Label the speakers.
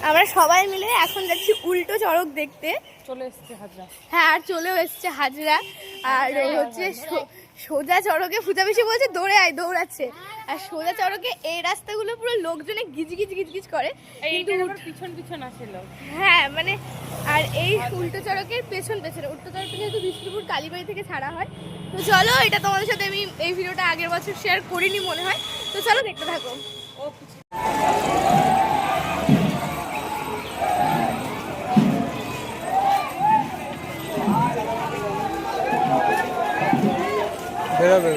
Speaker 1: আমরা সবাই মিলে এখন যাচ্ছি উল্টো চড়ক দেখতে।
Speaker 2: চলে এসছে হাজরা।
Speaker 1: হ্যাঁ, আর চলেও এসছে হাজরা। আর হচ্ছে সোজা চড়কে ফুচা বেশি বলছে দৌড়ে আয়, দৌড়াচ্ছে। আর সোজা চড়কে এই রাস্তাগুলো পুরো লোকজনে গিজ করে, কিন্তু
Speaker 2: পিছন পিছন আসছিল।
Speaker 1: হ্যাঁ মানে, আর এই উল্টো চড়কের পেছনে উল্টো চড়কটা যেহেতু বিষ্ণুপুর কালীবাড়ি থেকে ছাড়া হয়, তো চলো, এটা তোমাদের সাথে আমি এই ভিডিওটা আগের বছর শেয়ার করিনি মনে হয়, তো চলো দেখতে থাকো।
Speaker 3: বেরোবে।